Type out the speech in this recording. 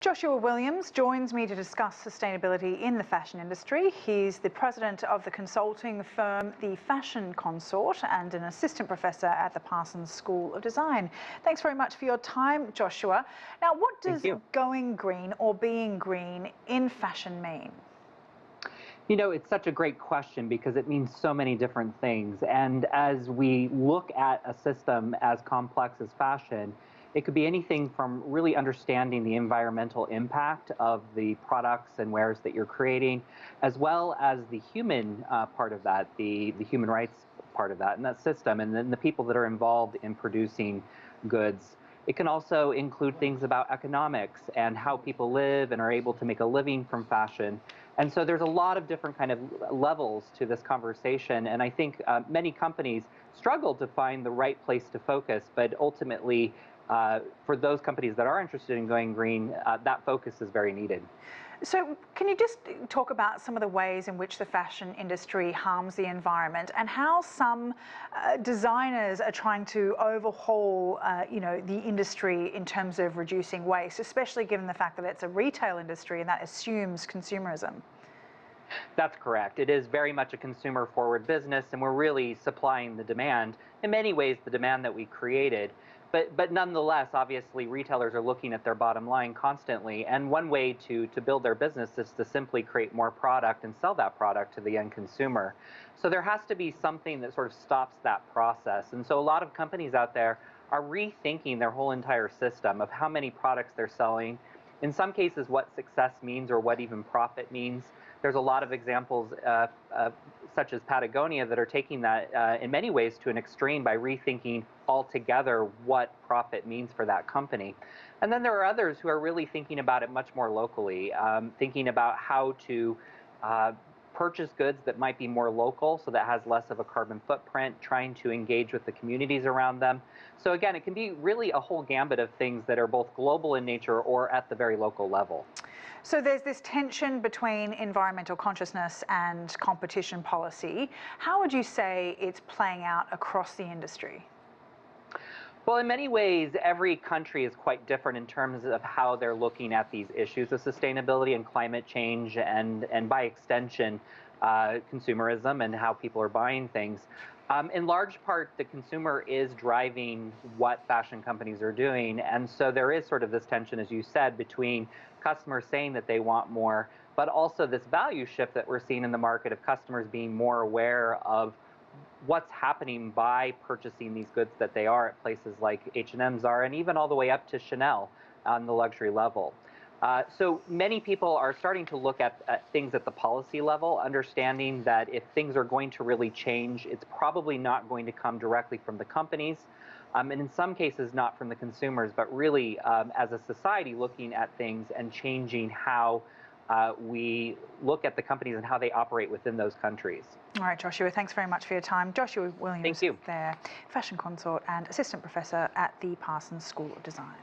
Joshua Williams joins me to discuss sustainability in the fashion industry. He's the president of the consulting firm, the Fashion Consort, and an assistant professor at the Parsons School of Design. Thanks very much for your time, Joshua. Now, what does going green or being green in fashion mean? You know, it's such a great question because it means so many different things. And as we look at a system as complex as fashion, it could be anything from really understanding the environmental impact of the products and wares that you're creating, as well as the human part of that, the human rights part of that, and that system, and then the people that are involved in producing goods. It can also include things about economics and how people live and are able to make a living from fashion. And so there's a lot of different kind of levels to this conversation. And I think many companies struggle to find the right place to focus, but ultimately, for those companies that are interested in going green, that focus is very needed. So can you just talk about some of the ways in which the fashion industry harms the environment and how some designers are trying to overhaul, the industry in terms of reducing waste, especially given the fact that it's a retail industry and that assumes consumerism? That's correct. It is very much a consumer-forward business, and we're really supplying the demand, in many ways, the demand that we created. But nonetheless, obviously, retailers are looking at their bottom line constantly, and one way to build their business is to simply create more product and sell that product to the end consumer. So there has to be something that sort of stops that process. And so a lot of companies out there are rethinking their whole entire system of how many products they're selling, in some cases what success means or what even profit means. There's a lot of examples such as Patagonia that are taking that in many ways to an extreme by rethinking altogether what profit means for that company. And then there are others who are really thinking about it much more locally, thinking about how to purchase goods that might be more local, so that has less of a carbon footprint, trying to engage with the communities around them. So again, it can be really a whole gambit of things that are both global in nature or at the very local level. So there's this tension between environmental consciousness and competition policy. How would you say it's playing out across the industry? Well, in many ways, every country is quite different in terms of how they're looking at these issues of sustainability and climate change and by extension, consumerism and how people are buying things. In large part, the consumer is driving what fashion companies are doing. And so there is sort of this tension, as you said, between customers saying that they want more, but also this value shift that we're seeing in the market of customers being more aware of what's happening by purchasing these goods that they are at places like H&M's are, and even all the way up to Chanel on the luxury level. So many people are starting to look at things at the policy level, understanding that if things are going to really change, it's probably not going to come directly from the companies, and in some cases not from the consumers, but really as a society looking at things and changing how we look at the companies and how they operate within those countries. All right, Joshua, thanks very much for your time. Joshua Williams, Thank you. there, Fashion Consort and Assistant Professor at the Parsons School of Design.